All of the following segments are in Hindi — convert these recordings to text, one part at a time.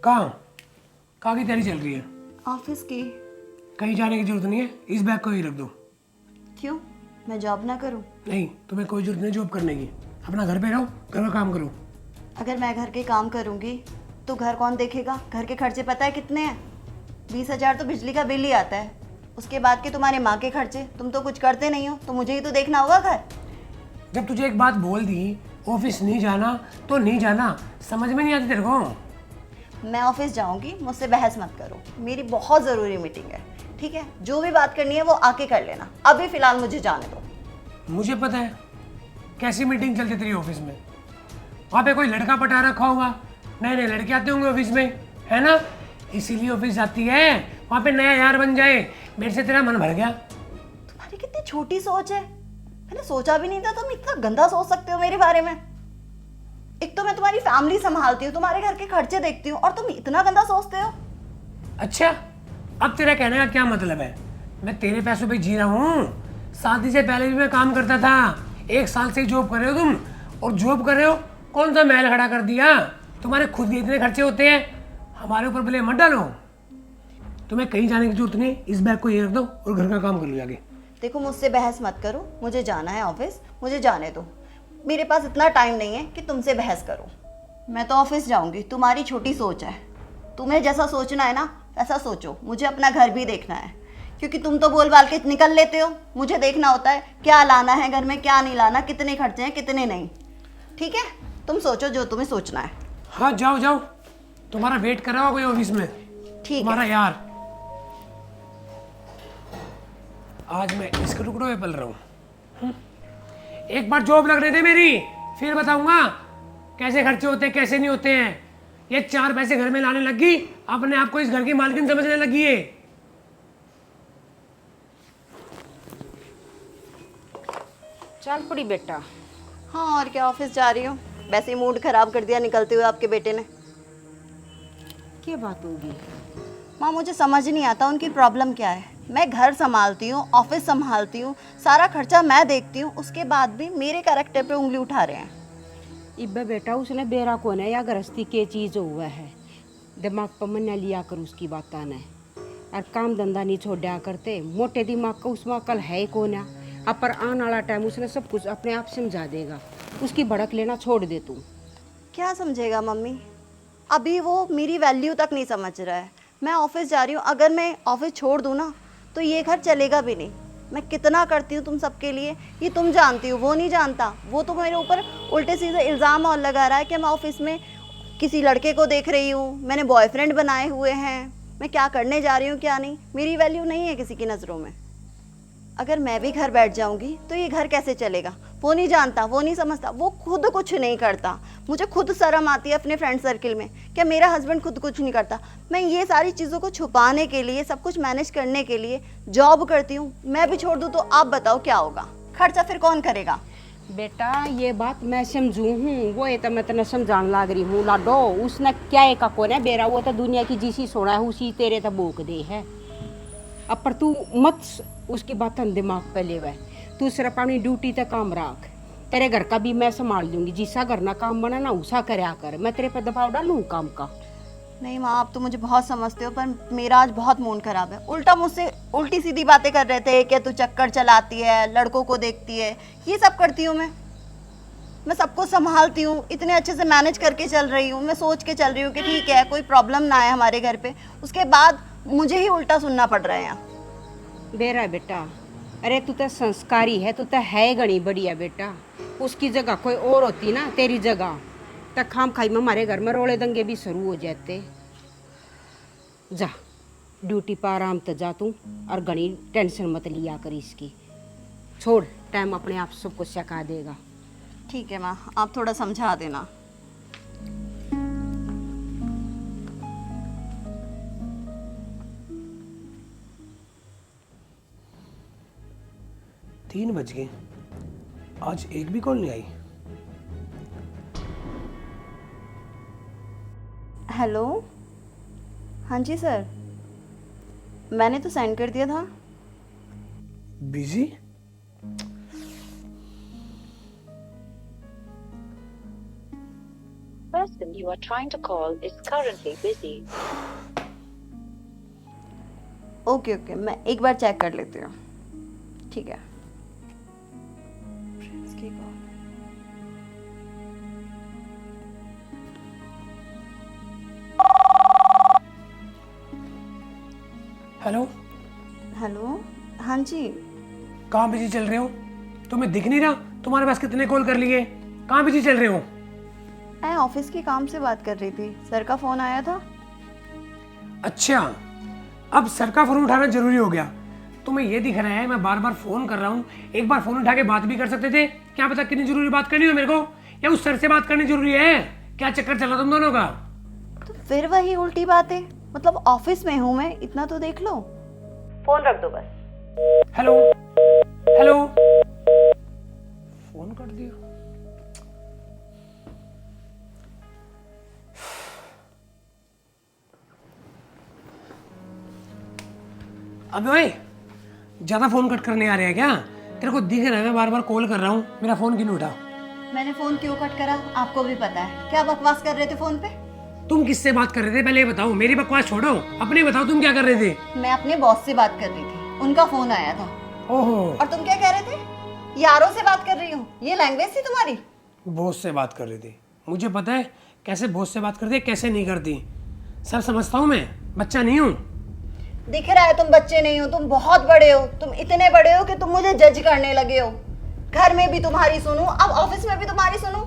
कहाँ कहाँ की तैयारी चल रही है? ऑफिस की। कहीं जाने की जरूरत नहीं है, इस बैग को ही रख दो। क्यों, मैं जॉब ना करूं? नहीं, तुम्हें कोई जरूरत नहीं जॉब करने की। अपना घर पे रहो, घर का काम करो। अगर मैं घर के काम करूंगी तो घर कौन देखेगा? घर के खर्चे पता है कितने हैं? 20,000 तो बिजली का बिल ही आता है। उसके बाद के तुम्हारे माँ के खर्चे, तुम तो कुछ करते नहीं हो, तो मुझे ही तो देखना होगा घर। जब तुझे एक बात बोल दी, ऑफिस नहीं जाना तो नहीं जाना, समझ में नहीं आती तेरे को? मैं ऑफिस जाऊंगी, मुझसे बहस मत करो। मेरी बहुत ज़रूरी मीटिंग है, ठीक है? जो भी बात करनी है वो आके कर लेना। अभी फ़िलहाल मुझे जाने दो। मुझे पता है कैसी मीटिंग चलती तेरी ऑफिस में। वहाँ पे कोई लड़का पटा रखा होगा, नए नए लड़के आते होंगे ऑफिस में, है ना? इसीलिए ऑफिस जाती है, वहाँ पे नया यार बन जाए। मेरे से तेरा मन भर गया। तुम्हारी कितनी छोटी सोच है। मैंने सोचा भी नहीं था तुम इतना गंदा सोच सकते हो मेरे बारे में। एक तो मैं तुम्हारी फैमिली संभालती हूँ, तुम्हारे घर के खर्चे देखती हूँ, और तुम इतना गंदा सोचते हो। अच्छा, अब तेरा कहने का क्या मतलब है? मैं तेरे पैसों पे जी रहा हूँ। शादी से पहले भी मैं काम करता था। 1 साल से ही जॉब कर रहे हो तुम, और जॉब कर रहे हो। कौन सा महल खड़ा कर दिया? तुम्हारे खुद के इतने खर्चे होते हैं, हमारे ऊपर ब्लेम मत डालो। तुम्हें कहीं जाने की जरूरत नहीं, इस बैग को ये रख दो और घर का काम कर लो जाके। देखो, मुझसे बहस मत करो, मुझे जाना है ऑफिस, मुझे जाने दो। मेरे पास इतना टाइम नहीं है कि तुमसे बहस करो। मैं तो ऑफिस जाऊंगी, तुम्हारी छोटी सोच है। तुम्हें जैसा सोचना है ना वैसा सोचो, मुझे अपना घर भी देखना है। क्योंकि तुम तो बोल बाल के निकल लेते हो, मुझे देखना होता है क्या लाना है घर में, क्या नहीं लाना, कितने खर्चे हैं कितने नहीं। ठीक है, तुम सोचो जो तुम्हें सोचना है। हाँ, जाओ जाओ, तुम्हारा वेट कर रहा होगा कोई ऑफिस में, ठीक तुम्हारा है। यार। आज मैं इसके टुकड़ों में पल रहा हूँ। एक बार जॉब लगने दे मेरी, फिर बताऊंगा कैसे खर्चे होते हैं कैसे नहीं होते हैं। ये 4 पैसे घर में लाने लगी, अपने आप को इस घर की मालकिन समझने लगी है। चल पड़ी बेटा। हाँ, और क्या, ऑफिस जा रही हूँ। वैसे ही मूड खराब कर दिया निकलते हुए आपके बेटे ने। क्या बात होगी? माँ, मुझे समझ नहीं आता उनकी प्रॉब्लम क्या है। मैं घर संभालती हूँ, ऑफिस संभालती हूँ, सारा खर्चा मैं देखती हूँ, उसके बाद भी मेरे कैरेक्टर पे उंगली उठा रहे हैं। इब्बे बेटा, उसने बेरा कौन है या गृहस्थी के चीज़ हुआ है। दिमाग पर मन न लिया कर उसकी बात ने, और काम धंधा नहीं छोड़ा करते। मोटे दिमाग का उसमें अकल है कौन है। अब पर आने वाला टाइम उसने सब कुछ अपने आप समझा देगा। उसकी भड़क लेना छोड़ दे तू। क्या समझेगा मम्मी? अभी वो मेरी वैल्यू तक नहीं समझ रहा है। मैं ऑफिस जा रही हूँ, अगर मैं ऑफिस छोड़ दूँ ना तो ये घर चलेगा भी नहीं। मैं कितना करती हूँ तुम सबके लिए, ये तुम जानती हो, वो नहीं जानता। वो तो मेरे ऊपर उल्टे सीधे इल्ज़ाम और लगा रहा है कि मैं ऑफिस में किसी लड़के को देख रही हूँ, मैंने बॉयफ्रेंड बनाए हुए हैं, मैं क्या करने जा रही हूँ क्या नहीं। मेरी वैल्यू नहीं है किसी की नज़रों में। अगर मैं भी घर बैठ जाऊंगी तो ये घर कैसे चलेगा? वो नहीं जानता, वो नहीं समझता, वो खुद कुछ नहीं करता। मुझे खुद शर्म आती है अपने फ्रेंड सर्किल में, क्या मेरा हस्बैंड खुद कुछ नहीं करता। मैं ये सारी चीज़ों को छुपाने के लिए, सब कुछ मैनेज करने के लिए जॉब करती हूँ। मैं भी छोड़ दूँ तो आप बताओ क्या होगा? खर्चा फिर कौन करेगा? बेटा ये बात मैं समझू हूँ, वो ये तो मैं तेने समझाने लग रही हूँ लाडो। उसने क्या एक कौन है बेरा, वो तो दुनिया की जिसी सोना है उसी तेरे तो बोक दे है। अब पर तू मत उसकी बात दिमाग पे ले वह। तू सिर्फ अपनी ड्यूटी तक काम रख। तेरे घर का भी मैं संभाल लूंगी, जिसा घर ना काम बना ना उसा करया कर। मैं तेरे पे दबाव डालूँ काम का? नहीं माँ, आप तो मुझे बहुत समझते हो, पर मेरा आज बहुत मूड खराब है। उल्टा मुझसे उल्टी सीधी बातें कर रहे थे कि तू चक्कर चलाती है, लड़कों को देखती है। ये सब करती हूँ मैं सबको संभालती हूँ, इतने अच्छे से मैनेज करके चल रही हूँ। मैं सोच के चल रही हूँ कि ठीक है, कोई प्रॉब्लम ना आए हमारे घर पे। उसके बाद मुझे ही उल्टा सुनना पड़ रहा है यहाँ। बेरा बेटा, अरे तू तो संस्कारी है, तू तो है घनी बढ़िया बेटा। उसकी जगह कोई और होती ना तेरी जगह, तक खाम खाई में हमारे घर में रोले दंगे भी शुरू हो जाते। जा ड्यूटी पर आराम तो जा तू, और घनी टेंशन मत लिया कर इसकी। छोड़, टाइम अपने आप सब कुछ सिखा देगा। ठीक है माँ, आप थोड़ा समझा देना। तीन बज गए, आज एक भी कॉल नहीं आई। हेलो, हाँ जी सर, मैंने तो सेंड कर दिया था। Busy? person you are trying to call is currently busy. Okay okay, मैं एक बार चेक कर लेती हूँ। ठीक है। प्रिंस की कॉल। हेलो, हेलो, हाँ जी। कहाँ बिजी चल रहे हो? तुम्हें दिख नहीं रहा तुम्हारे पास कितने कॉल कर लिए? कहाँ बिजी चल रहे हो? मैं ऑफिस के काम से बात कर रही थी, सर का फोन आया था। अच्छा, अब सर का फोन उठाना जरूरी हो गया। तुम्हें ये दिख रहा है मैं बार बार फोन कर रहा हूँ, एक बार फोन उठा के बात भी कर सकते थे। क्या पता कितनी जरूरी बात करनी हो मेरे को, या उस सर से बात करनी जरूरी है? क्या चक्कर चला तुम दोनों का? तो फिर वही उल्टी बात है, मतलब ऑफिस में हूँ मैं, इतना तो देख लो। फोन रख दो बस। हेलो हेलो, फोन कर दिया। अबे ओए, ज्यादा फोन कट करने आ रहे हैं क्या? तेरे को दिख रहा है मैं बार बार कॉल कर रहा हूँ, मेरा फोन क्यों नहीं उठा? मैंने फोन क्यों कट करा आपको भी पता है। क्या बकवास कर रहे थे फोन पे? तुम किससे बात कर रहे थे पहले ये बताओ। मेरी बकवास छोड़ो, अपने बताओ तुम क्या कर रहे थे? मैं अपने बॉस से बात कर रही थी, उनका फोन आया था। ओहो, और तुम क्या कह रहे थे? यारों से बात कर रही हूँ, ये लैंग्वेज थी तुम्हारी? बॉस से बात कर रही थी। मुझे पता है कैसे बॉस से बात करती है, कैसे नहीं करती। सब समझता हूँ मैं, बच्चा नहीं हूँ। दिख रहा है तुम बच्चे नहीं हो, तुम बहुत बड़े हो। तुम इतने बड़े हो कि तुम मुझे जज करने लगे हो। घर में भी तुम्हारी सुनूं, अब ऑफिस में भी तुम्हारी सुनूं।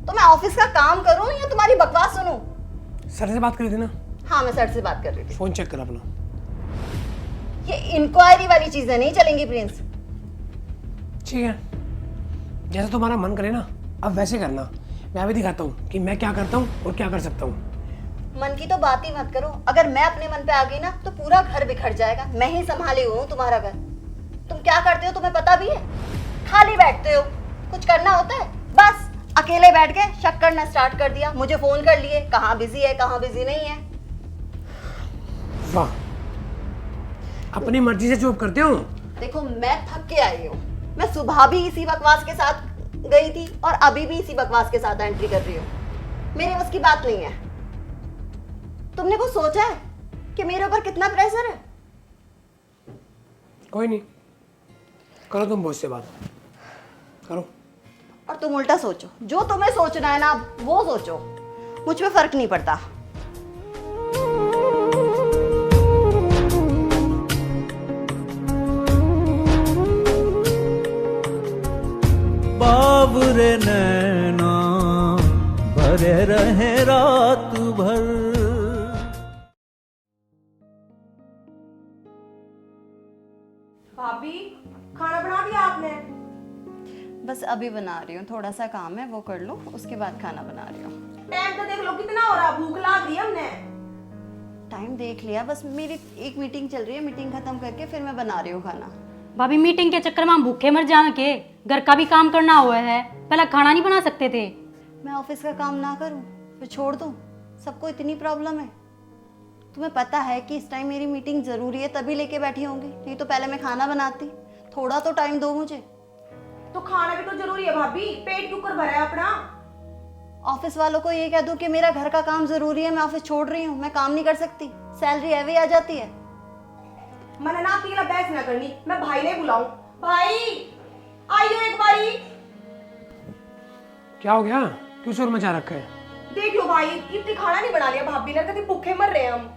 तो मैं ऑफिस का काम करूं या तुम्हारी बकवास सुनूं? सर से बात कर रही थी ना? हाँ, मैं सर से बात कर रही थी। फोन चेक कर अपना। ये इंक्वायरी वाली चीजें नहीं चलेंगी प्रिंस। ठीक है, जैसा तुम्हारा मन करे ना, अब वैसे करना। मैं अभी दिखाता हूँ कि मैं क्या करता हूँ और क्या कर सकता हूँ। मन की तो बात ही मत करो। अगर मैं अपने मन पे आ गई ना तो पूरा घर बिखर जाएगा। मैं ही संभाली हुई हूँ तुम्हारा घर। तुम क्या करते हो तुम्हें पता भी है? खाली बैठते हो, कुछ करना होता है? बस अकेले बैठ के शक करना स्टार्ट कर दिया। मुझे फोन कर लिए, कहाँ बिजी है कहाँ बिजी नहीं है। वाह, अपनी मर्जी से जॉब करते हो। देखो, मैं थक के आई हूँ। मैं सुबह भी इसी बकवास के साथ गई थी और अभी भी इसी बकवास के साथ एंट्री कर रही हूँ। मेरे बस की बात नहीं है। तुमने कुछ सोचा है कि मेरे ऊपर कितना प्रेशर है? कोई नहीं, करो तुम बॉस से बात करो। और तुम उल्टा सोचो, जो तुम्हें सोचना है ना वो सोचो। मुझ पे फर्क नहीं पड़ता। बावरे नैना भरे रहे रात भर। भाभी, खाना बना दिया आपने? बस अभी बना रही हूँ, थोड़ा सा काम है वो कर लूँ, उसके बाद खाना बना रही हूँ। टाइम तो देख लो कितना हो रहा, भूख लग रही है हमने। टाइम देख लिया, बस मेरी एक मीटिंग चल रही है, मीटिंग खत्म करके फिर मैं बना रही हूँ खाना। भाभी, मीटिंग के चक्कर में हम भूखे मर जाए के? घर का भी काम करना हुआ है, पहले खाना नहीं बना सकते थे? मैं ऑफिस का काम ना करूँ फिर छोड़ दूँ? सबको इतनी प्रॉब्लम है। तुम्हें पता है कि इस टाइम मेरी मीटिंग जरूरी है, तभी लेके बैठी होंगी, नहीं तो पहले मैं खाना बनाती। थोड़ा तो टाइम दो मुझे। तो खाना भी तो जरूरी है भाभी, पेट क्यों कर भरा है अपना? ऑफिस वालों को ये कह दूं कि मेरा घर का काम जरूरी है, मैं ऑफिस छोड़ रही हूँ, मैं काम नहीं कर सकती, सैलरी एवे आ जाती है। मैंने ना आपकी बहस ना करनी, मैं भाई ने बुलाऊं। भाई आइयो एक बारी। क्या हो गया, क्यों शोर मचा रखा है? देख लो भाई, इतनी खाना नहीं बना लिया भाभी ने, कहती भूखे मर रहे हैं हम।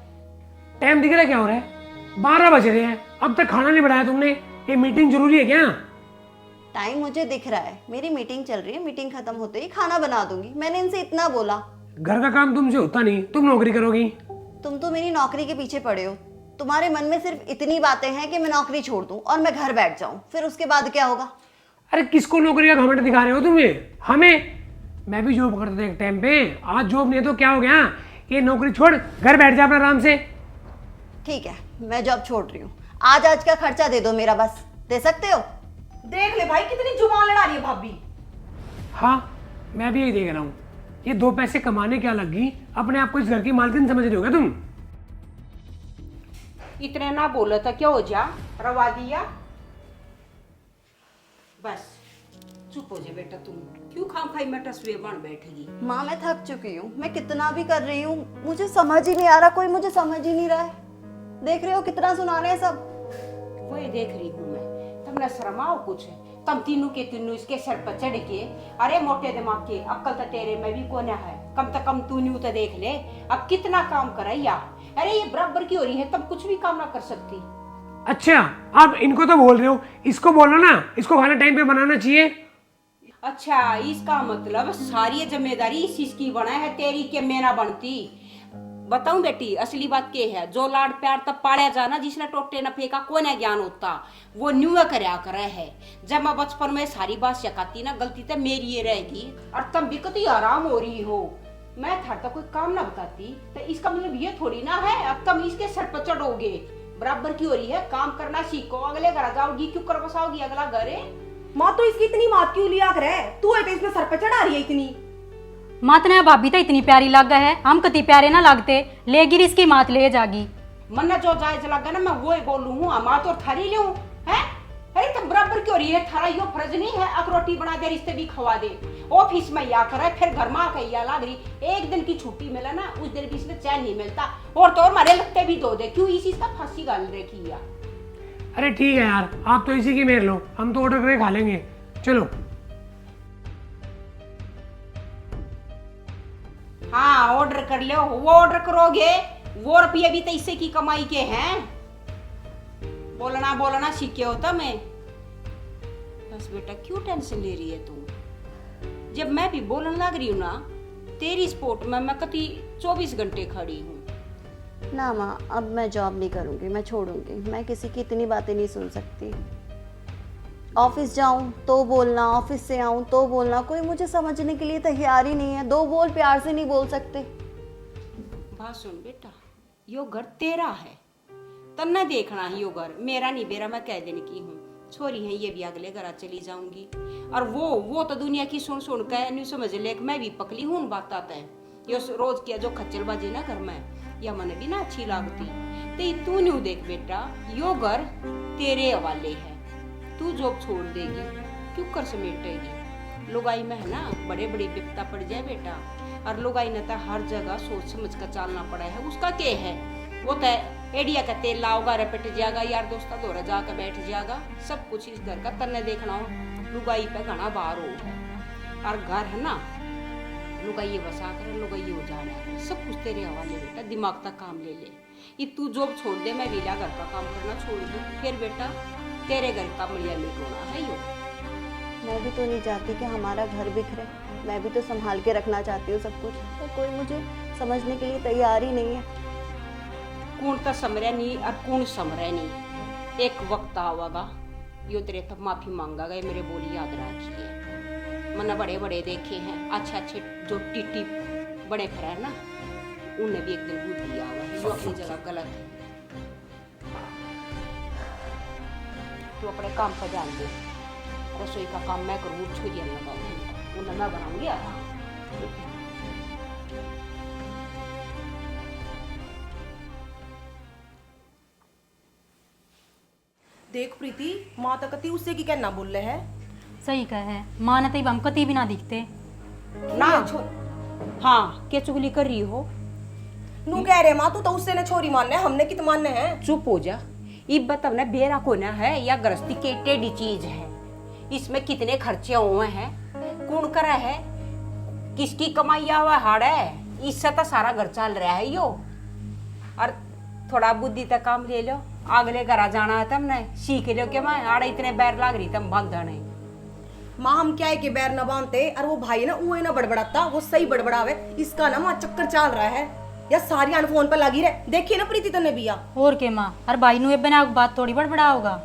टाइम दिख रहा है क्या हो रहा है? 12 बज रहे हैं, अब तक खाना नहीं बनाया तुमने। ये मीटिंग जरूरी है क्या? टाइम मुझे दिख रहा है, मेरी मीटिंग चल रही है, मीटिंग खत्म होते ही खाना बना दूंगी। मैंने इनसे इतना बोला। घर का काम तुमसे होता नहीं, तुम नौकरी करोगी। तुम तो मेरी नौकरी के पीछे पड़े हो। तुम्हारे मन में सिर्फ इतनी बातें हैं कि मैं नौकरी छोड़ दूं और मैं घर बैठ जाऊं, फिर उसके बाद क्या होगा? अरे किसको नौकरी का घमंड दिखा रहे हो तुम्हें? हमें। मैं भी जॉब करता था एक टाइम पे, आज जॉब नहीं है तो क्या हो गया? ये नौकरी छोड़ घर बैठ जा अपना आराम से। ठीक है, मैं जॉब छोड़ रही हूँ। आज का खर्चा दे दो मेरा, बस दे सकते हो? देख ले भाई, कितनी जुबान लड़ा रही है भाभी। हाँ, मैं भी यही देख रहा हूँ। ये 2 पैसे कमाने क्या लगी, अपने आप को इस घर की मालकिन समझ रहे हो क्या तुम? इतने ना बोलो तो क्या हो जा, रवा दिया। बस चुप हो जा बेटा तुम। क्यों खाम खाई में टसवे बन बैठेगी? माँ मैं थक चुकी हूँ, मैं कितना भी कर रही हूँ, मुझे समझ ही नहीं आ रहा, कोई मुझे समझ ही नहीं रहा है। देख रहे हो कितना सुना रहे हैं सब। वही देख रही हूँ मैं। तुमने शर्माओ कुछ है? तुम तीनों के तीनों इसके सर पर चढ़ के, अरे मोटे दिमाग के, अक्ल तो तेरे में भी कोने है, कम से कम तू न्यू तो देख ले अब कितना काम करे यार। अरे ये बराबर की हो रही है, तुम कुछ भी काम ना कर सकती। अच्छा, आप इनको तो बोल रहे हो, इसको बोलो ना, इसको खाना टाइम पे बनाना चाहिए। अच्छा, इसका मतलब सारी जिम्मेदारी इस चीज की बना है तेरी के मेरा बनती। बताऊं बेटी, असली बात क्या है, जो लाड प्यार तब पाड़ा जाना जिसने टोटे न फेंका को न ज्ञान होता, वो न्यू करया करे है। जब मैं बचपन में सारी बात सिखाती ना, गलती तो मेरी ये रहेगी और तुम भी कतई आराम हो रही हो। मैं था तो कोई काम ना बताती तो इसका मतलब ये थोड़ी ना है अब तुम इसके सर पर चढ़ोगे। बराबर की हो रही है, काम करना सीखो, अगले घर जाओगी, क्यों कर बसाओगी अगला घर है। माँ तो इसकी इतनी बात क्यों लिया करे, तू है तो इसमें सर पे चढ़ा रही है इतनी। मात ने भाभी तो इतनी प्यारी लग गए है, हम कति प्यारे ना लगते, ले गिर इसकी मात ले जागी। मन जो जायज लगा ना मैं वो ही बोलूं हूँ, माँ तो थारी ले है। अरे तुम बराबर क्यों रही है, थारा यो फर्ज नहीं है अक रोटी बना दे रिश्ते भी खवा दे। ऑफिस में या करे फिर घर में आके या लाग रही, एक दिन की छुट्टी मिले ना उस दिन भी इसमें चैन नहीं मिलता, और तो और मारे लगते भी दो दे, क्यों इसी का फांसी गाल रखी है। अरे ठीक है यार, आप तो इसी की मेहर लो, हम तो ऑर्डर करके खा लेंगे, चलो। हाँ ऑर्डर कर लो, वो ऑर्डर करोगे, वो रुपये भी तो इससे की कमाई के हैं। बोलना बोलना सीखे होता मैं। बस बेटा क्यों टेंशन ले रही है तू? जब मैं भी बोलने लग रही हूँ ना, तेरी स्पोर्ट में मैं कति 24 घंटे खड़ी हूँ। ना माँ, अब मैं जॉब नहीं करूँगी, मैं छोड़ूंगी, मैं किसी की इतनी बातें नहीं सुन सकती। ऑफिस जाऊं तो बोलना, ऑफिस से आऊं तो बोलना, कोई मुझे समझने के लिए तैयार ही नहीं है, दो बोल प्यार से नहीं बोल सकते। बात सुन बेटा, यो घर तेरा है, तन्ने देखना ही यो घर, मेरा नहीं बेरा, मैं कह देने की हूँ। छोरी है ये भी अगले घर चली जाऊंगी, और वो तो दुनिया की सुन सुन कर नहीं समझ ले, मैं भी पकली हूँ बात आता है। यो रोज किया जो खच्चरबाजी ना घर में, या मन भी ना अच्छी लगती। तो तू नहीं देख बेटा, यो घर तेरे हवाले है, तू जॉब छोड़ देगी क्यों कर समेटेगी। लुगाई में है ना बड़े बड़े विपता पड़ जाए बेटा, और लुगाई ने तो हर जगह सोच समझ कर चलना पड़ा है। उसका क्या है, वो तो एडिया का तेल लाओगा, रपट जाएगा, यार दोस्ता दौरा जाकर बैठ जाएगा, सब कुछ इस घर का तन्ने देखना हो। लुगाई पे घना बार हो है, और घर है ना लुगाई बसा कर लुगाई हो जाना, सब कुछ तेरे हवाले बेटा, दिमाग तक काम ले ले। ये तू जॉब छोड़ दे, मैं वीला घर का काम करना छोड़ दूँ, फिर बेटा तेरे घर का मलिया मिटोना है यो। मैं भी तो नहीं चाहती कि हमारा घर बिखरे, मैं भी तो संभाल के रखना चाहती हूँ सब कुछ, पर कोई मुझे समझने के लिए तैयार ही नहीं है। कौन तो समरे नहीं और कौन समरे नहीं, एक वक्त आवागा यो तेरे तब माफी मांगा गए, मेरे बोली याद रखिए। मैंने बड़े बड़े देखे हैं, अच्छे अच्छे जो टिट्टी बड़े फिर है ना, उन्हें भी एक दिन बुद्धि आवा है, जो अपनी जगह गलत है। तू अपने काम पर ध्यान दे, रसोई का काम मैं करूँ, छुरियाँ लगाऊंगी, उन्हें मैं बनाऊंगी आराम। देख प्रीति, माँ तो कती उससे की कहना बोल रहे है। सही कहे है, माँ ने तो हम कति भी ना दिखते ना हाँ क्या चुगली कर रही हो? नू कह रहे माँ, तू तो उससे ने छोरी मानने, हमने कित मानने हैं। चुप हो जा, इब बताओ ना बेरा कोना है या गृहस्थी के टेढ़ी चीज है, इसमें कितने खर्चे हुए हैं, कौन करा है, किसकी कमाई हुआ हाड़ है, इससे तो सारा घर चल रहा है यो। और थोड़ा बुद्धि तक काम ले लो, अगले घर जाना है तुमने सीख लो कि मैं आड़े इतने बैर लाग रही तुम बांधने। माँ हम क्या है कि बैर न बांधते, और वो भाई ना वो ना बड़बड़ाता, वो सही बड़बड़ावे, इसका ना माँ चक्कर चल रहा है, या सारी अन फोन पर लगी रहे। देखिए ना प्रीति तने बिया और के माँ, हर भाई नु बिना बात थोड़ी बड़ा होगा।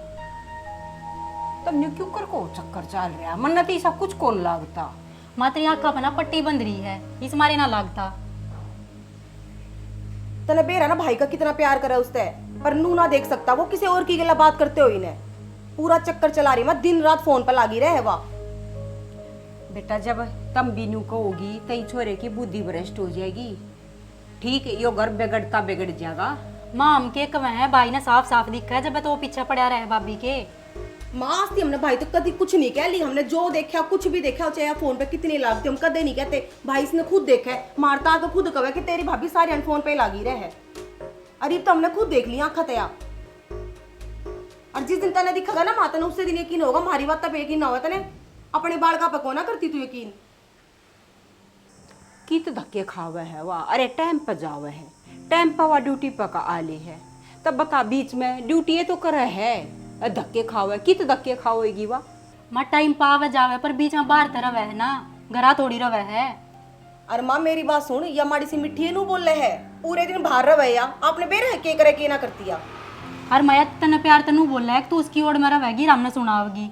तुमने क्यों कर को चक्कर चल रहा है, मन तो सब कुछ कौन लागता। मात्र यहाँ का अपना पट्टी बंद रही है, इस मारे ना लागता। तने बेरा ना भाई का कितना प्यार करे उससे, पर नू ना देख सकता, वो किसी और की गला बात करते हो इन्हें, पूरा चक्कर चला रही, मैं दिन रात फोन पर लगी रहे वाह। बेटा जब तुम बीनू कहोगी तई छोरे की बुद्धि भ्रष्ट हो जाएगी, ठीक है यो घर बिगड़ता बिगड़ जाएगा। माँ हम के कवे है, भाई ने साफ साफ दिखा है जब तो वो पीछे पड़ा रहे भाभी के। माँ आस्ती हमने भाई तो कभी कुछ नहीं कह ली, हमने जो देखा कुछ भी देखा चाहे फोन पे कितनी लागती हम कदे नहीं कहते। भाई इसने खुद देखा है, मारता तो खुद कहे कि तेरी भाभी सारे फोन पे लागी रहे है। अरे तो हमने खुद देख लिया खतया। और जिस दिन तने दिखेगा ना माता ने उससे दिन यकीन होगा, हमारी बात तब यकीन ना होगा। तने अपने बाल का पको ना करती तू यकीन। कित धक्के खावे है वाह। अरे टाइम पर जावे है, टाइम पर वह ड्यूटी पर का आले है, तब बता बीच में ड्यूटी तो करे है, धक्के खावे कित धक्के खावेगी वाह। माँ टाइम पावे जावे पर बीच में बाहर तरह है ना, घरा थोड़ी रवे है। अरे माँ मेरी बात सुन, या माड़ी सी मिट्टी नू बोल रहे है, पूरे दिन बाहर रहे या आपने बेर है के करे के ना करती या। और मैं तने प्यार तनु बोल रहा है तू उसकी ओर में रहेगी, हमने सुनावगी।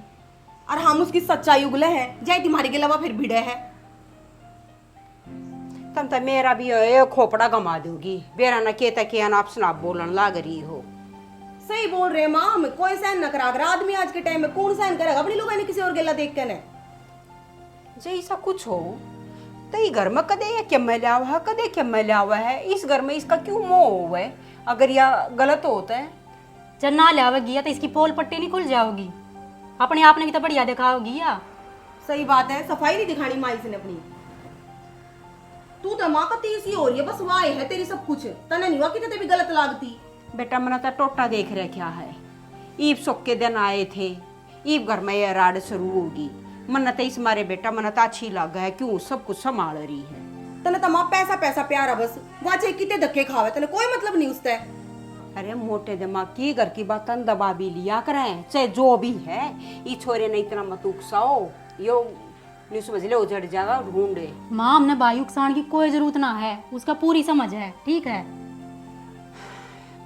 और हम उसकी सच्चाई उगले हैं, जाए तुम्हारी के अलावा फिर भिड़े है। तम तो मेरा भी एक खोपड़ा गमा दोगी, बेरा न के तक आप सुना बोलन लाग रही हो। सही बोल रहे माँ, हम कोई सहन न करा। आदमी आज के टाइम में कौन सहन करेगा अपनी लोगों ने किसी और गेला देख के ने। जैसा कुछ हो तो ये घर में कदे या क्या मैला हुआ है, कदे क्या मैला हुआ है, इस घर में इसका क्यों मोह हुआ है। अगर यह गलत होता है जब ना लावेगी तो इसकी पोल पट्टी नहीं खुल जाओगी, अपने आप ने भी तो बढ़िया दिखाओगी या। सही बात है, सफाई नहीं दिखानी माँ इसने अपनी। तू तो माँ का तीसी हो रही है, बस वाह है तेरी सब कुछ। तने नहीं हुआ कि तेरे भी गलत लागती। बेटा मैंने तो टोटा देख रहा क्या है, ईब सुख के दिन आए थे, ईब घर में यह राड शुरू होगी। मन तो इस मारे बेटा मन तो अच्छी लग है, क्यों सब कुछ संभाल रही है। तने तो माँ पैसा पैसा प्यारा बस, वहाँ चाहे कितने धक्के खावे तने कोई मतलब नहीं उससे। अरे मोटे दिमाग की घर की बातन दबा भी लिया करें, चाहे जो भी है। ये छोरे ने इतना मत उकसाओ, यो नहीं समझ ले उजड़ जाएगा ढूंढे। माँ हमने भाई उकसाण की कोई जरूरत ना है, उसका पूरी समझ है, ठीक है।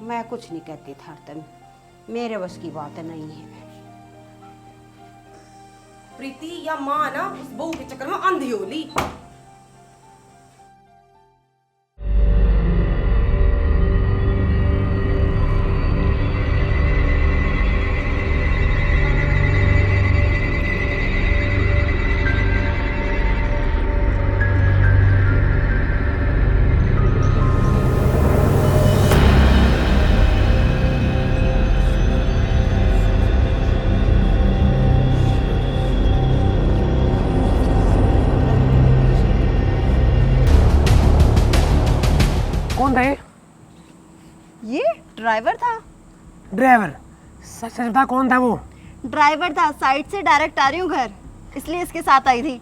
मैं कुछ नहीं कहती था तुम, मेरे बस की बात नहीं है। प्रीति या माँ ना उस बहू के चक्कर में अंधी हो ली। कौन था ये ड्राइवर था। ड्राइवर? सच सच बता कौन था वो? ड्राइवर था, साइड से डायरेक्ट आ रही हूँ घर, इसलिए इसके साथ आई थी।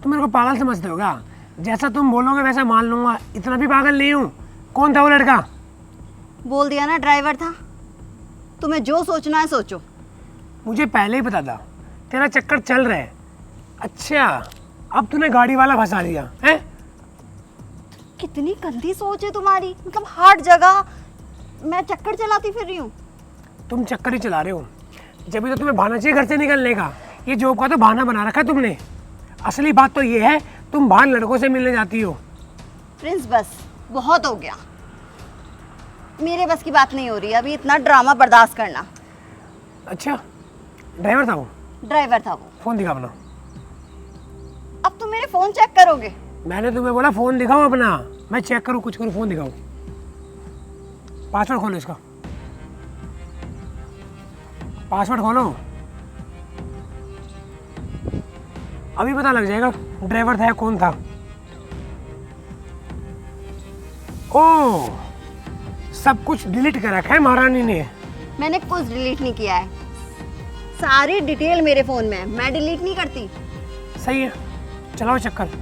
तुम मेरे को पागल समझते होगा, जैसा तुम बोलोगे वैसा मान लूंगा, इतना भी पागल नहीं हूँ। कौन था वो लड़का? बोल दिया ना ड्राइवर था। तुम्हें जो सोचना है सोचो। मुझे पहले ही पता था तेरा चक्कर चल रहा है। अच्छा, अब तूने गाड़ी वाला फंसा दिया है? कितनी गंदी सोच है तुम्हारी, मतलब हर जगह मैं चक्कर चलाती फिर रही हूँ। तुम चक्कर ही चला रहे हो, जब भी तो तुम्हें बहाना चाहिए घर से निकलने का। ये जॉब का तो बहाना बना रखा है तुमने। असली बात तो ये है तुम बाहर लड़कों से मिलने जाती हो। प्रिंस बस बहुत हो गया, मेरे बस की बात नहीं हो रही अभी इतना ड्रामा बर्दाश्त करना। अच्छा, ड्राइवर था वो? ड्राइवर था वो। फोन दिखा अपना। अब तुम मेरे फोन चेक करोगे? मैंने तुम्हें बोला फोन दिखाओ अपना, मैं चेक करूँ कुछ करूँ, फोन दिखाओ। पासवर्ड खोलो इसका, पासवर्ड खोलो, अभी पता लग जाएगा ड्राइवर था या कौन था। ओह, सब कुछ डिलीट कर रखा है महारानी ने। मैंने कुछ डिलीट नहीं किया है, सारी डिटेल मेरे फोन में है, मैं डिलीट नहीं करती। सही है, चलाओ चक्कर।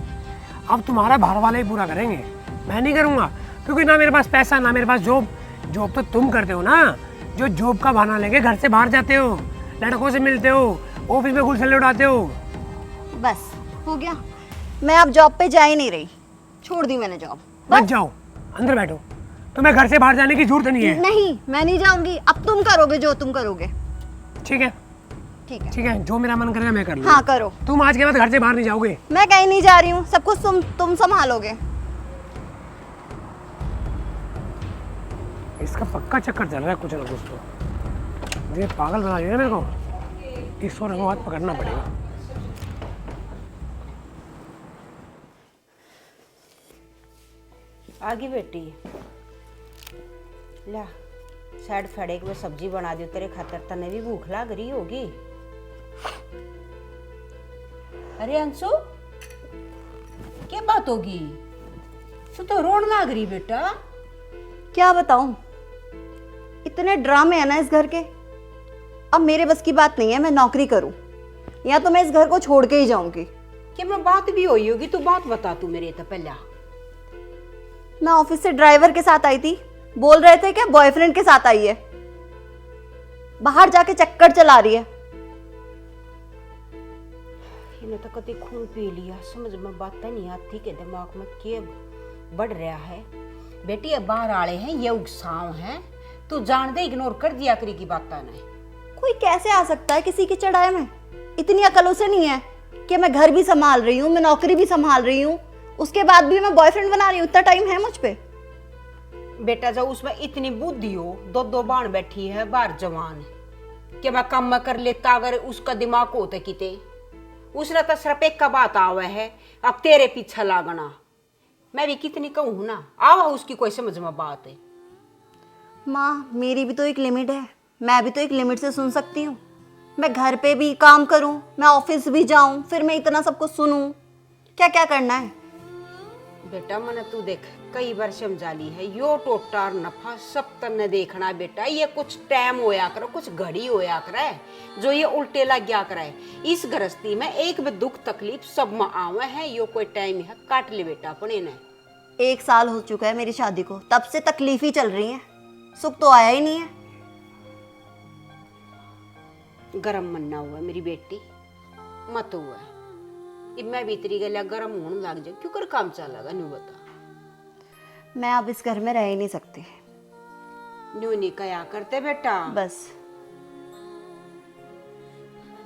अब तुम्हारा बाहर वाले ही पूरा करेंगे, मैं नहीं करूँगा, क्योंकि ना मेरे पास पैसा ना मेरे पास जॉब। जॉब तो तुम करते हो ना, जो जॉब का बहाना लेके घर से बाहर जाते हो, लड़कों से मिलते हो, ऑफिस में गुलछले उड़ाते हो। बस हो गया, मैं अब जॉब पे जा ही नहीं रही, छोड़ दी मैंने जॉब। मत जाओ, अंदर बैठो, तुम्हें घर से बाहर जाने की जरूरत नहीं है। नहीं, मैं नहीं जाऊंगी, अब तुम करोगे जो तुम करोगे। ठीक है, ठीक है, ठीक है, जो मेरा मन करेगा मैं कर लूँगा। हाँ करो। तुम आज के बाद घर से बाहर नहीं जाओगे। मैं कहीं नहीं जा रही हूँ, सब कुछ तुम संभालोगे। इसका पक्का चक्कर चल रहा है कुछ ना कुछ तो। ये पागल बना दिया मेरे को, इसको रंगों हाथ पकड़ना पड़ेगा। आगे बेटी ला साइड फड़े के सब्जी बना दियो तेरे खातर, तने भी भूख लाग रही होगी। अरे अंशु, क्या बात होगी? तू तो रोने लग रही बेटा। क्या बताऊं, इतने ड्रामे हैं ना इस घर के। अब मेरे बस की बात नहीं है मैं नौकरी करूं, या तो मैं इस घर को छोड़ के ही जाऊंगी। कि मैं बात भी हुई होगी, तू बात बता तू मेरे तो पहला। मैं ऑफिस से ड्राइवर के साथ आई थी, बोल रहे थे कि बॉयफ्रेंड के साथ आई है, बाहर जाके चक्कर चला रही है। इन्हें तो कभी खून पी लिया, समझ में बात नहीं आती के दिमाग में क्या बढ़ रहा है। बेटी ये बाहर आले हैं, ये उकसाव हैं, तू जान दे इग्नोर कर दिया करी की बात नहीं। कोई कैसे आ सकता है किसी की चढ़ाई में? इतनी अकल उसे नहीं है कि मैं घर भी संभाल रही हूँ, मैं नौकरी भी संभाल रही हूँ, उसके बाद भी मैं बॉयफ्रेंड बना रही हूँ। इतना टाइम है मुझ पे? बेटा जब उसमें इतनी बुद्धि हो, दो दो बाण बैठी है बाहर जवान, कि मैं काम में कर लेता अगर उसका दिमाग होता किते। उसने तो सिर्फ एक का बात आवा है, अब तेरे पीछे लागना। मैं भी कितनी कहूँ ना, आवा उसकी कोई समझ में बात है। माँ मेरी भी तो एक लिमिट है, मैं भी तो एक लिमिट से सुन सकती हूँ। मैं घर पे भी काम करूँ, मैं ऑफिस भी जाऊँ, फिर मैं इतना सबको सुनूँ, क्या क्या करना है? बेटा मैंने तू देख कई बार समझा ली है, यो टोटार नफा सब तन्ने देखना है बेटा। ये कुछ टाइम होया करे, कुछ घड़ी होया करे, जो ये उल्टे लग गया करे। इस गृहस्थी में एक भी दुख तकलीफ सब में आवे है, यो कोई टाइम है काट ले बेटा अपने ने। 1 साल हो चुका है मेरी शादी को, तब से तकलीफ ही चल रही है, सुख तो आया ही नहीं है। गरम मन्ना हुआ मेरी बेटी, मत हुआ अब मैं भी तेरी गलिया गरम होने लग जाए, क्यों कर काम चलेगा न्यू बता। मैं अब इस घर में रह ही नहीं सकती। न्यू नहीं कया करते बेटा, बस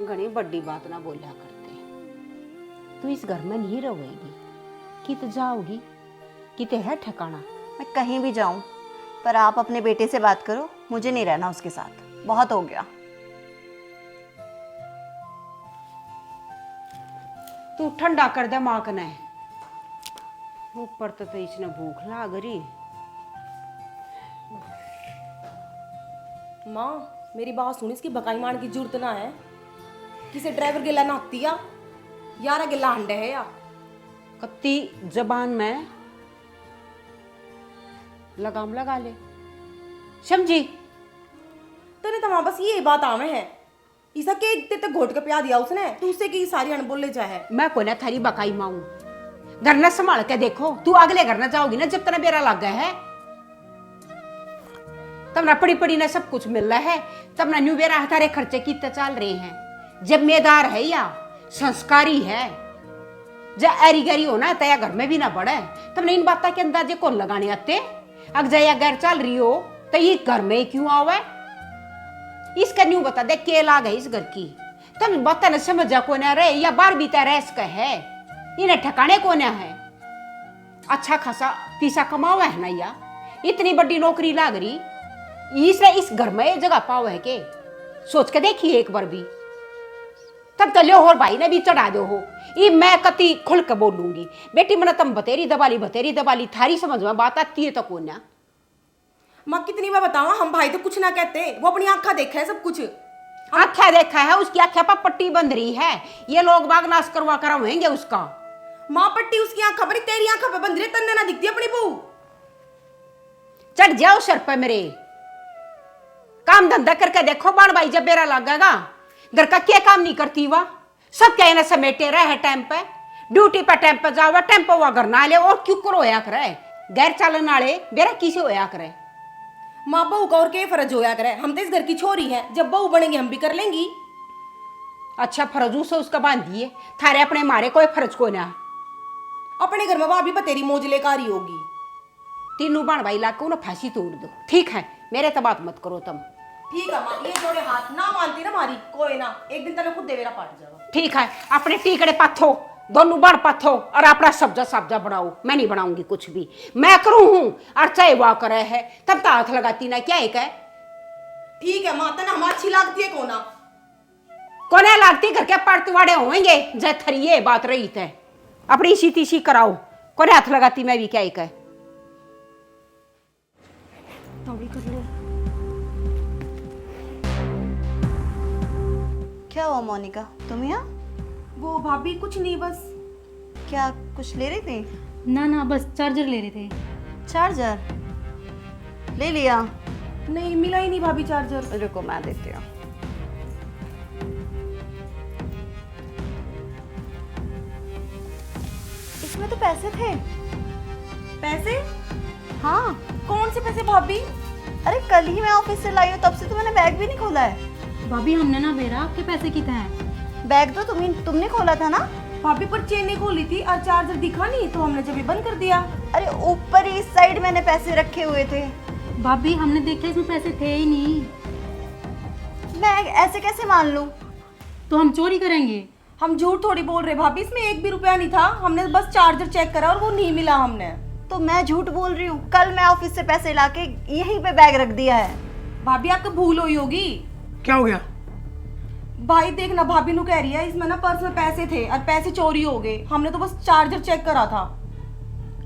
घनी बड़ी बात ना बोला करते। तू इस घर में नहीं रहेगी, कित जाओगी, किते है ठिकाना? मैं कहीं भी जाऊं, पर आप अपने बेटे से बात करो, मुझे नहीं रहना उसके साथ, बहुत हो गया। तू ठंडा कर दे माँ कने, ऊपर तो इसने भूख लाग रही। माँ मेरी बात सुन, इसकी बकाई मान की जरूरत ना है। किसे ड्राइवर गिला नाती यार गिला अंडे है या कत्ती जबान में लगाम लगा ले, समझी? तेने तो वहां बस ये बात आवे है, इसा के तेरे तक घोट के प्या दिया उसने, तू उससे की सारी अनबोल ले जाए। मैं को ना थारी बकाई माऊं, घर न संभाल के देखो। तू अगले घर न जाओगी ना, जब तना बेरा लग गया है तब ना पड़ी पड़ी ना सब कुछ मिल रहा है, तब ना न्यू बेरा थारे खर्चे कितने चल रहे हैं। जिम्मेदार है या संस्कारी है, जब एरी गरी हो ना तया घर में भी ना बढ़े, तब ना इन बातों के अंदाजे कौन लगाने आते। अग जया घर चल रही हो तो ये घर में क्यों आवे? इसका न्यू बता दे के लाग है इस घर की, तब बता न समझ जा कौन रहे या बार बीता रह इसका है, इन्हें ठिकाने कौन है। अच्छा खासा पैसा कमावा है ना या, इतनी बड़ी नौकरी लाग रही, इसने इस घर में जगह पावा है के? सोच के देखिए एक बार भी। तब तो लो और भाई ने भी चढ़ा दो हो, ये मैं कति खुल के बोलूंगी। बेटी मैंने तुम बतेरी दबाली थारी समझ में बात आती है तो कौन ना? माँ कितनी बार बतावा, हम भाई तो कुछ ना कहते, वो अपनी आंखा देखा है सब कुछ। आख्या देखा है, उसकी आख्या पर पट्टी बंध रही है, ये लोग बाग नाश करवा कर होंगे उसका। माँ पट्टी उसकी आंखा पर, तेरी आंखा पर बंद रही, तन्ने ना दिखती अपनी बहू। चढ़ जाओ सर पे मेरे, काम धंधा करके देखो। बाण भाई जब बेरा लगेगा, घर का क्या काम नहीं करती वह, सब क्या इन्हें समेटे रहे टाइम पे, ड्यूटी पे टाइम पे जाओ, टाइम पे वह घर ना ले, और क्यों करो होया करे गैर चालन वाले बेरा किसे होया करे। माँ बहू का और क्या फर्ज होया करे, हम तो इस घर की छोरी हैं, जब बहू बनेंगी हम भी कर लेंगी। अच्छा फर्जू से उसका बांधिए, थारे अपने मारे कोई फर्ज को ना। अपने घर में वहां भी बतेरी मौज लेकर ही होगी। तीनों बाण भाई लाकर उन्हें फांसी तोड़ दो, ठीक है? मेरे तो बात मत करो तुम। ठीक है माँ, ये जोड़े हाथ ना मानती ना मारी कोई ना, एक दिन तक खुद देवेरा पाट जाओ। ठीक है, अपने टीकड़े पाथो, दोनों बार पाथो, और अपना सब्जा बनाओ। मैं नहीं बनाऊंगी कुछ भी, मैं करूं हूं, और चाहे वाह करे है तब तो हाथ लगाती ना, क्या एक है? ठीक है माँ, तना हम अच्छी लगती है कोना, कोने लागती करके परतवाड़े होंगे जय थरी ये बात रही थे, अपनी इसी तीसी कराओ, कोने हाथ लगाती मैं भी क्या एक है? क्या हुआ मोनिका, तुम यहाँ? वो भाभी कुछ नहीं, बस क्या कुछ ले रही थी? ना ना, बस चार्जर ले रहे थे। चार्जर ले लिया? नहीं मिला ही नहीं भाभी चार्जर। रुको मैं देती हूँ। इसमें तो पैसे थे। पैसे? हाँ। कौन से पैसे भाभी? अरे कल ही मैं ऑफिस से लाई हूँ, तब से तो मैंने बैग भी नहीं खोला है। भाभी हमने ना बेरा आपके पैसे कितने हैं? बैग तो तुमने खोला था ना? भाभी पर चेन नहीं खोली थी और चार्जर दिखा नहीं तो हमने जब बंद कर दिया। अरे ऊपर इस साइड मैंने पैसे रखे हुए थे। भाभी हमने देखा इसमें पैसे थे ही नहीं। बैग ऐसे कैसे मान लूं? तो हम चोरी करेंगे? हम झूठ थोड़ी बोल रहे भाभी, इसमें 1 भी रुपया नहीं था। हमने बस चार्जर चेक करा और वो नहीं मिला हमने। तो मैं झूठ बोल रही हूँ? कल मैं ऑफिस से पैसे लाके यहीं पे बैग रख दिया है। भाभी आपको भूल हुई होगी। क्या हो गया? भाई देखना, भाभी नु कह रही है इसमें ना पर्स में पैसे थे और पैसे चोरी हो गए। हमने तो बस चार्जर चेक करा था।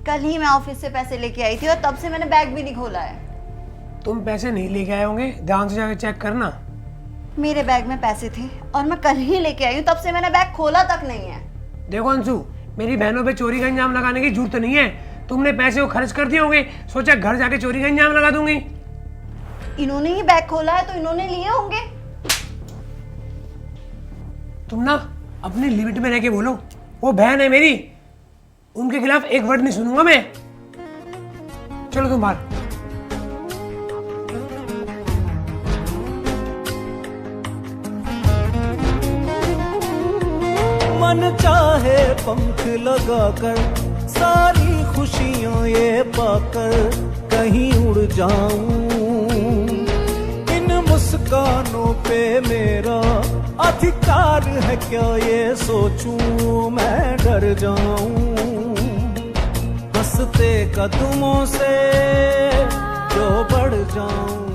कल ही मैं ऑफिस से पैसे लेके आई थी और तब से मैंने बैग भी नहीं खोला है। तुम पैसे नहीं लेके आए होंगे, ध्यान से जाके चेक करना। मेरे बैग में पैसे थे और मैं कल ही लेके आई हूँ, तब से मैंने बैग खोला तक नहीं है। देखो अंशु, मेरी बहनों पे चोरी का इंजाम लगाने की जरूरत नहीं है। तुमने पैसे को खर्च कर दिए होंगे, सोचा घर जाके चोरी का इंजाम लगा दूंगी। इन्होंने ही बैग खोला है तो इन्होंने लिए होंगे। तुम ना अपनी लिमिट में रह के बोलो। वो बहन है मेरी, उनके खिलाफ एक वर्ड नहीं सुनूंगा मैं। चलो तुम बाहर। मन चाहे पंख लगाकर सारी खुशियां ये पाकर कहीं उड़ जाऊं। इन मुस्कानों पे मेरा अधिकार है क्या ये सोचूं मैं डर जाऊं। हंसते कदमों से जो बढ़ जाऊं।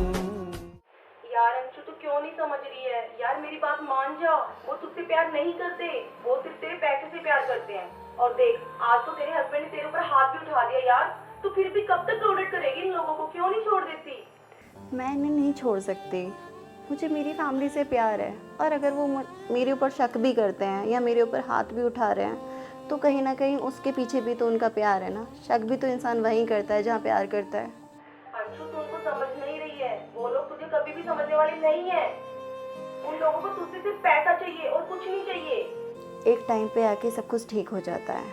यार अंशु तू क्यों नहीं समझ रही है? यार मेरी बात मान जा, वो तुझसे प्यार नहीं करते, वो सिर्फ तेरे पैसे से प्यार करते हैं। और देख आज तो तेरे हस्बैंड ने तेरे ऊपर हाथ भी उठा दिया। यार तू फिर भी कब तक टॉलरेट करेगी इन लोगों को? क्यों नहीं छोड़ देती? मैं इन्हें नहीं छोड़ सकती, मुझे मेरी फैमिली से प्यार है। और अगर वो मेरे ऊपर शक भी करते हैं या मेरे ऊपर हाथ भी उठा रहे हैं तो कहीं ना कहीं उसके पीछे भी तो उनका प्यार है ना। शक भी तो इंसान वहीं करता है जहाँ प्यार करता है। अंशु तू उनको समझ नहीं रही है, वो लोग तुझे कभी भी समझने वाले नहीं है। उन लोगों को तुझसे सिर्फ पैसा चाहिए और कुछ नहीं चाहिए। एक टाइम पे आके सब कुछ ठीक हो जाता है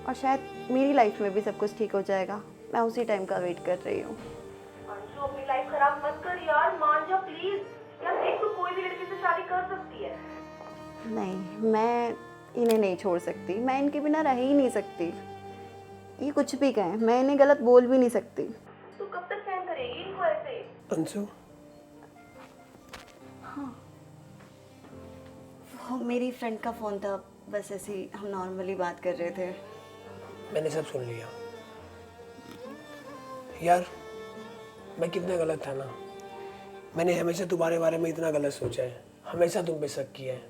और शायद मेरी लाइफ में भी सब कुछ ठीक हो जाएगा। मैं उसी टाइम का वेट कर रही हूँ। अंशु अपनी लाइफ खराब मत कर यार, मान जा प्लीज। यार देख तू कोई भी लड़की से शादी कर सकती है। नहीं, मैं इन्हें नहीं छोड़ सकती, मैं इनके बिना रह ही नहीं सकती। ये कुछ भी कहें, मैं इन्हें गलत बोल भी नहीं सकती। तू कब तक सहन करेगी इनको ऐसे? अंशु, वो मेरी फ्रेंड का फ़ोन था, बस ऐसे ही हम नॉर्मली बात कर रहे थे। मैंने सब सुन लिया। यार मैं कितना गलत था ना। मैंने हमेशा तुम्हारे बारे में इतना गलत सोचा है, हमेशा तुम पे शक किया है,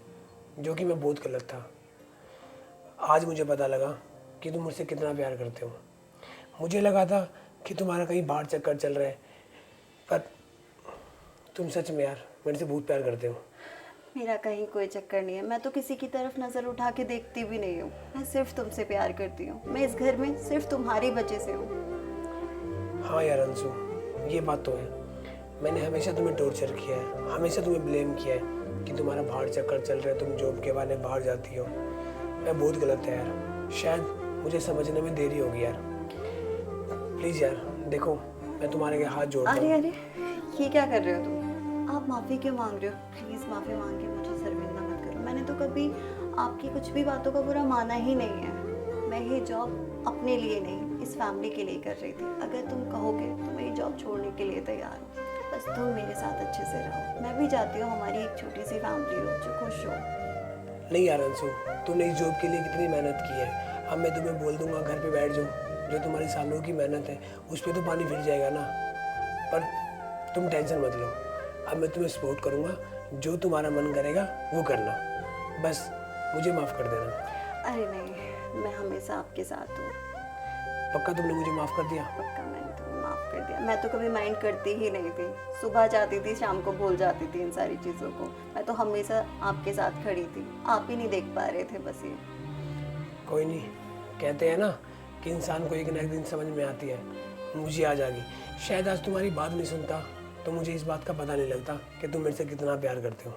जो कि मैं बहुत गलत था। आज मुझे पता लगा कि तुम मुझसे कितना प्यार करते हो। मुझे लगा था कि तुम्हारा कहीं बाहर चक्कर चल रहा है, पर तुम सच में यार मेरे से बहुत प्यार करते हो। मेरा कहीं कोई चक्कर नहीं है, मैं तो किसी की तरफ नज़र उठा के देखती भी नहीं हूँ। मैं सिर्फ तुमसे प्यार करती हूँ। मैं इस घर में सिर्फ तुम्हारी वजह से हूँ। हाँ यार अंशु, ये बात तो है। मैंने हमेशा तुम्हें टॉर्चर किया है, हमेशा तुम्हें ब्लेम किया है कि तुम्हारा बाहर चक्कर चल रहा है, तुम जॉब के बहाने बाहर जाती हो। मैं बहुत गलत है यार, शायद मुझे समझने में देरी होगी यार। प्लीज़ यार देखो, मैं तुम्हारे हाथ जोड़ता हूँ। अरे ये क्या कर रहे हो तुम? आप माफ़ी क्यों मांग रहे हो? प्लीज़ माफ़ी मांग के मुझे शर्मिंदा मत करो। मैंने तो कभी आपकी कुछ भी बातों का बुरा माना ही नहीं है। मैं ये जॉब अपने लिए नहीं, इस फैमिली के लिए कर रही थी। अगर तुम कहोगे तो मैं ये जॉब छोड़ने के लिए तैयार हूँ। बस तुम मेरे साथ अच्छे से रहो। मैं भी चाहती हूँ हमारी एक छोटी सी फैमिली हो जो खुश हो। नहीं यार अंशु, तुमने इस जॉब के लिए कितनी मेहनत की है। अब मैं तुम्हें बोल दूंगा घर पे बैठ जाओ, जो तुम्हारी सालों की मेहनत है उस पर तो पानी फिर जाएगा ना। पर तुम टेंशन मत लो, अब मैं तुम्हें सपोर्ट करूँगा। जो तुम्हारा मन करेगा वो करना, बस मुझे माफ़ कर देना। अरे नहीं, मैं हमेशा आपके साथ हूँ। पक्का तुमने मुझे माफ़ कर दिया? पक्का मैंने तुम्हें माफ़ कर दिया। मैं तो कभी माइंड करती ही नहीं थी, सुबह जाती थी शाम को भूल जाती थी इन सारी चीज़ों को। मैं तो हमेशा आपके साथ खड़ी थी, आप ही नहीं देख पा रहे थे बस ये। कोई नहीं, कहते हैं ना कि इंसान को एक ना एक दिन समझ में आती है। मुझे आ जाएगी। शायद आज तुम्हारी बात नहीं सुनता तो मुझे इस बात का पता नहीं लगता कि तुम मेरे से कितना प्यार करते हो।